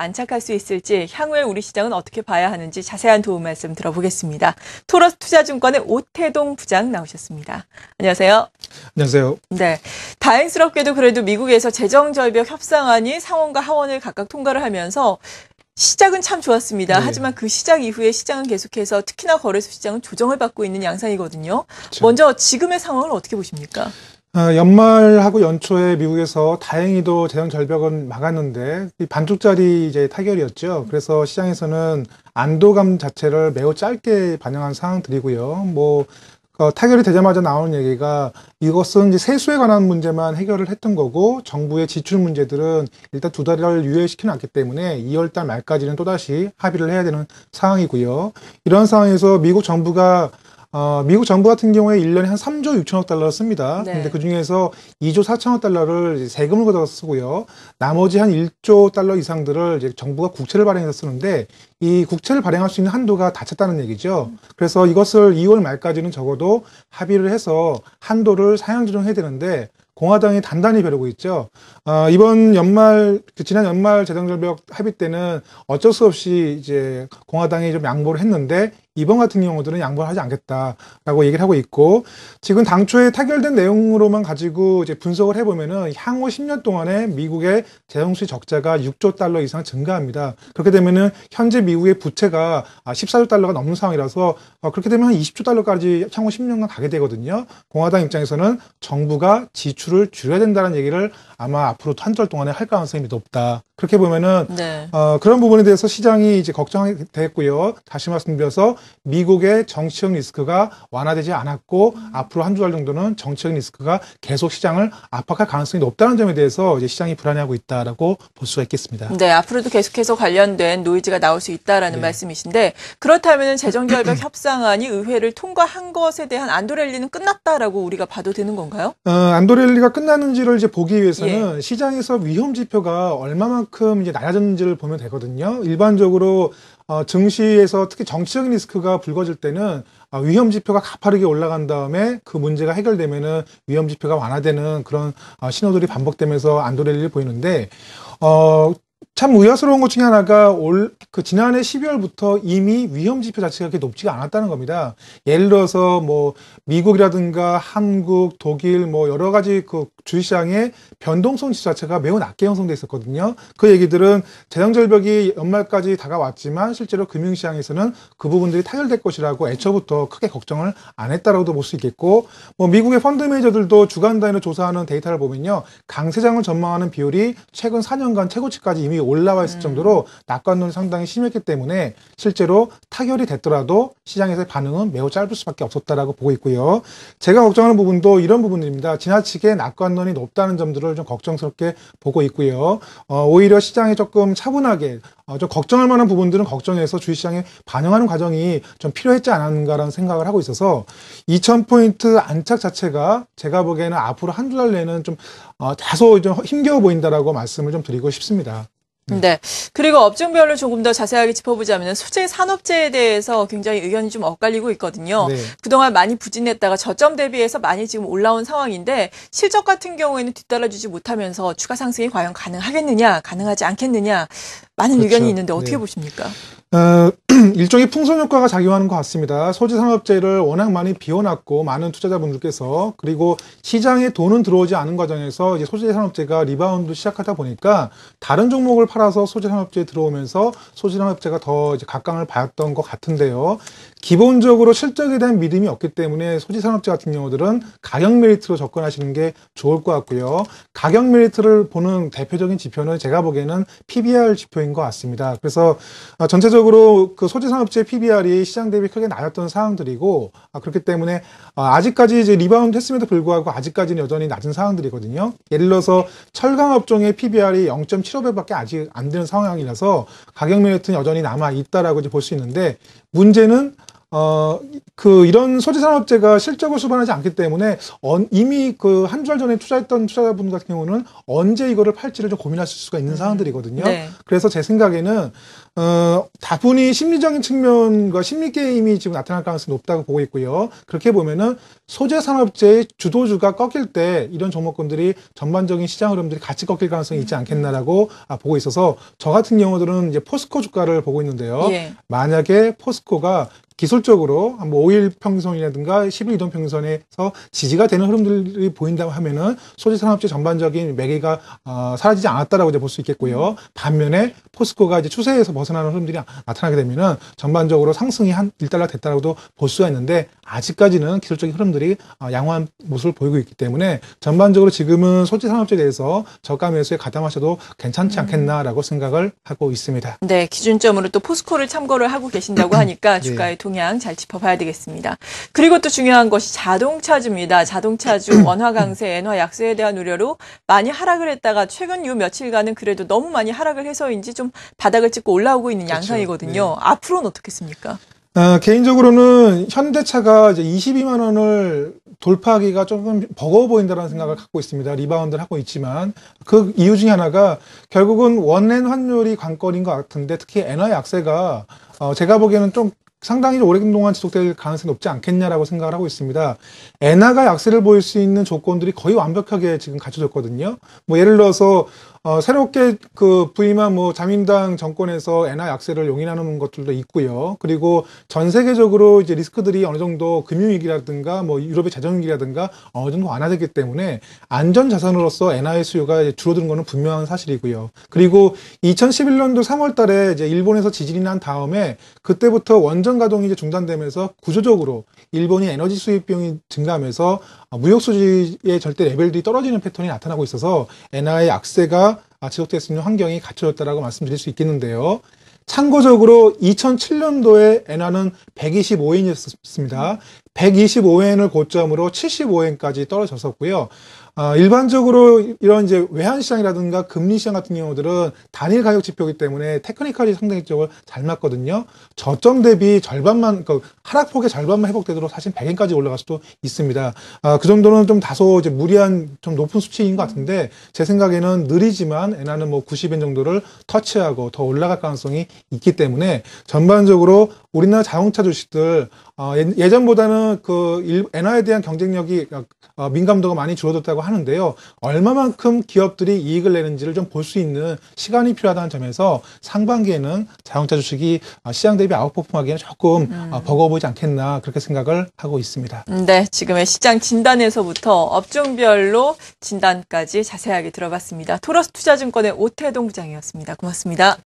안착할 수 있을지 향후에 우리 시장은 어떻게 봐야 하는지 자세한 도움 말씀 들어보겠습니다. 토러스 투자증권의 오태동 부장 나오셨습니다. 안녕하세요. 안녕하세요. 네, 다행스럽게도 그래도 미국에서 재정절벽 협상안이 상원과 하원을 각각 통과를 하면서 시작은 참 좋았습니다. 네. 하지만 그 시작 이후에 시장은 계속해서 특히나 거래소 시장은 조정을 받고 있는 양상이거든요. 그렇죠. 먼저 지금의 상황을 어떻게 보십니까? 연말하고 연초에 미국에서 다행히도 재정 절벽은 막았는데 반쪽짜리 이제 타결이었죠. 그래서 시장에서는 안도감 자체를 매우 짧게 반영한 상황들이고요. 타결이 되자마자 나오는 얘기가 이것은 이제 세수에 관한 문제만 해결을 했던 거고 정부의 지출 문제들은 일단 2달을 유예시켜 놨기 때문에 2월달 말까지는 또다시 합의를 해야 되는 상황이고요. 이런 상황에서 미국 정부 같은 경우에 1년에 한 3조 6천억 달러를 씁니다. 네. 근데 그 중에서 2조 4천억 달러를 세금을 걷어서 쓰고요. 나머지 한 1조 달러 이상들을 이제 정부가 국채를 발행해서 쓰는데 이 국채를 발행할 수 있는 한도가 닫혔다는 얘기죠. 그래서 이것을 2월 말까지는 적어도 합의를 해서 한도를 상향 조정해야 되는데 공화당이 단단히 벼르고 있죠. 이번 지난 연말 재정절벽 합의 때는 어쩔 수 없이 이제 공화당이 좀 양보를 했는데 이번 같은 경우들은 양보를 하지 않겠다라고 얘기를 하고 있고 지금 당초에 타결된 내용으로만 가지고 이제 분석을 해보면은 향후 10년 동안에 미국의 재정수지 적자가 6조 달러 이상 증가합니다. 그렇게 되면은 현재 미국의 부채가 14조 달러가 넘는 상황이라서 그렇게 되면 한 20조 달러까지 향후 10년간 가게 되거든요. 공화당 입장에서는 정부가 지출을 줄여야 된다는 얘기를 아마 앞으로 한 달 동안에 할 가능성이 높다. 그렇게 보면은 네. 그런 부분에 대해서 시장이 이제 걱정이 됐고요. 다시 말씀드려서 미국의 정치적 리스크가 완화되지 않았고 앞으로 한두 달 정도는 정치적 리스크가 계속 시장을 압박할 가능성이 높다는 점에 대해서 이제 시장이 불안해하고 있다라고 볼 수가 있겠습니다. 네, 앞으로도 계속해서 관련된 노이즈가 나올 수 있다라는 네. 말씀이신데 그렇다면 재정절벽 협상안이 의회를 통과한 것에 대한 안도랠리는 끝났다라고 우리가 봐도 되는 건가요? 안도랠리가 끝났는지를 이제 보기 위해서는 시장에서 위험 지표가 얼마만큼 이제 낮아졌는지를 보면 되거든요. 일반적으로 증시에서 특히 정치적인 리스크가 불거질 때는 위험 지표가 가파르게 올라간 다음에 그 문제가 해결되면은 위험 지표가 완화되는 그런 신호들이 반복되면서 안도랠리를 보이는데 참 의아스러운 것 중에 하나가 지난해 12월부터 이미 위험 지표 자체가 그렇게 높지가 않았다는 겁니다. 예를 들어서 미국이라든가 한국, 독일 여러 가지 그 주식시장의 변동성 지수 자체가 매우 낮게 형성돼 있었거든요. 그 얘기들은 재정절벽이 연말까지 다가왔지만 실제로 금융시장에서는 그 부분들이 타결될 것이라고 애초부터 크게 걱정을 안 했다라고도 볼 수 있겠고 미국의 펀드 매니저들도 주간 단위로 조사하는 데이터를 보면요. 강세장을 전망하는 비율이 최근 4년간 최고치까지 이미 올라와 있을 정도로 낙관론이 상당히 심했기 때문에 실제로 타결이 됐더라도 시장에서의 반응은 매우 짧을 수밖에 없었다라고 보고 있고요. 제가 걱정하는 부분도 이런 부분들입니다. 지나치게 낙관론이 높다는 점들을 좀 걱정스럽게 보고 있고요. 오히려 시장이 조금 차분하게 좀 걱정할 만한 부분들은 걱정해서 주식시장에 반영하는 과정이 좀 필요했지 않았는가라는 생각을 하고 있어서 2000포인트 안착 자체가 제가 보기에는 앞으로 한두 달 내는 좀 다소 좀 힘겨워 보인다라고 말씀을 좀 드리고 싶습니다. 네. 그리고 업종별로 조금 더 자세하게 짚어보자면 소재 산업재에 대해서 굉장히 의견이 좀 엇갈리고 있거든요. 네. 그동안 많이 부진했다가 저점 대비해서 많이 지금 올라온 상황인데 실적 같은 경우에는 뒤따라주지 못하면서 추가 상승이 과연 가능하겠느냐, 가능하지 않겠느냐 많은 그렇죠. 의견이 있는데 어떻게 네. 보십니까? 일종의 풍선 효과가 작용하는 것 같습니다. 소재 산업재를 워낙 많이 비워놨고 많은 투자자분들께서 그리고 시장에 돈은 들어오지 않은 과정에서 이제 소재 산업재가 리바운드 시작하다 보니까 다른 종목을 팔아서 소재 산업재에 들어오면서 소재 산업재가 더 이제 각광을 받았던 것 같은데요. 기본적으로 실적에 대한 믿음이 없기 때문에 소재 산업재 같은 경우들은 가격 메리트로 접근하시는 게 좋을 것 같고요. 가격 메리트를 보는 대표적인 지표는 제가 보기에는 PBR 지표인 것 같습니다. 그래서 전체적으로 그 소재 산업재 PBR이 시장 대비 크게 낮았던 상황들이고 그렇기 때문에 아직까지 이제 리바운드 했음에도 불구하고 아직까지는 여전히 낮은 상황들이거든요. 예를 들어서 철강 업종의 PBR이 0.75배밖에 아직 안 되는 상황이라서 가격 메리트는 여전히 남아 있다라고 이제 볼 수 있는데 문제는 이런 소재 산업재가 실적을 수반하지 않기 때문에 이미 그 한 달 전에 투자했던 투자자분 같은 경우는 언제 이거를 팔지를 좀 고민하실 수가 있는 상황들이거든요. 네. 그래서 제 생각에는 다분히 심리적인 측면과 심리 게임이 지금 나타날 가능성이 높다고 보고 있고요. 그렇게 보면은 소재 산업재의 주도주가 꺾일 때 이런 종목군들이 전반적인 시장 흐름들이 같이 꺾일 가능성이 있지 않겠나라고 보고 있어서 저 같은 경우들은 이제 포스코 주가를 보고 있는데요. 예. 만약에 포스코가 기술적으로 뭐 5일 평선이라든가 10일 이동 평선에서 지지가 되는 흐름들이 보인다고 하면은 소재 산업재 전반적인 매개가 사라지지 않았다라고 이제 볼 수 있겠고요. 반면에 포스코가 이제 추세에서 벗어나는 흐름들이 나타나게 되면은 전반적으로 상승이 한 1달러 됐다라고도 볼 수가 있는데 아직까지는 기술적인 흐름들이 양호한 모습을 보이고 있기 때문에 전반적으로 지금은 소재 산업재에 대해서 저가 매수에 가담하셔도 괜찮지 않겠나라고 생각을 하고 있습니다. 네, 기준점으로 또 포스코를 참고를 하고 계신다고 하니까 네. 주가의 동향 잘 짚어봐야 되겠습니다. 그리고 또 중요한 것이 자동차주입니다. 자동차주 원화 강세, 엔화 약세에 대한 우려로 많이 하락을 했다가 최근 요 며칠간은 그래도 너무 많이 하락을 해서인지 좀 바닥을 찍고 올라오고 있는 그렇죠. 양상이거든요. 네. 앞으로는 어떻겠습니까? 개인적으로는 현대차가 이제 22만 원을 돌파하기가 조금 버거워 보인다는 생각을 갖고 있습니다. 리바운드를 하고 있지만 그 이유 중에 하나가 결국은 원엔 환율이 관건인 것 같은데 특히 엔화 약세가 제가 보기에는 좀 상당히 오랜 동안 지속될 가능성이 높지 않겠냐라고 생각을 하고 있습니다. 엔화가 약세를 보일 수 있는 조건들이 거의 완벽하게 지금 갖춰졌거든요. 뭐 예를 들어서 새롭게 부임한 자민당 정권에서 엔화 약세를 용인하는 것들도 있고요. 그리고 전 세계적으로 이제 리스크들이 어느 정도 금융위기라든가 유럽의 재정위기라든가 어느 정도 완화되기 때문에 안전 자산으로서 엔화의 수요가 이제 줄어드는 것은 분명한 사실이고요. 그리고 2011년도 3월 달에 이제 일본에서 지진이 난 다음에 그때부터 원전 가동이 이제 중단되면서 구조적으로 일본이 에너지 수입 비용이 증가하면서 무역 수지의 절대 레벨들이 떨어지는 패턴이 나타나고 있어서 엔화의 약세가 지속될 수 있는 환경이 갖춰졌다라고 말씀드릴 수 있겠는데요. 참고적으로 2007년도에 엔화는 125엔이었습니다. 125엔을 고점으로 75엔까지 떨어졌었고요. 일반적으로 이런 이제 외환시장이라든가 금리시장 같은 경우들은 단일 가격 지표이기 때문에 테크니컬이 상당히적으로 잘 맞거든요. 저점 대비 절반만, 하락폭의 절반만 회복되도록 사실 100엔까지 올라갈 수도 있습니다. 그 정도는 좀 다소 이제 무리한 좀 높은 수치인 것 같은데 제 생각에는 느리지만 엔화는 90엔 정도를 터치하고 더 올라갈 가능성이 있기 때문에 전반적으로 우리나라 자동차 주식들 예전보다는 엔화에 대한 경쟁력이 민감도가 많이 줄어들었다고 하는데요. 얼마만큼 기업들이 이익을 내는지를 좀 볼 수 있는 시간이 필요하다는 점에서 상반기에는 자동차 주식이 시장 대비 아웃퍼폼하기에는 조금 버거워 보이지 않겠나 그렇게 생각을 하고 있습니다. 네, 지금의 시장 진단에서부터 업종별로 진단까지 자세하게 들어봤습니다. 토러스 투자증권의 오태동 부장이었습니다. 고맙습니다.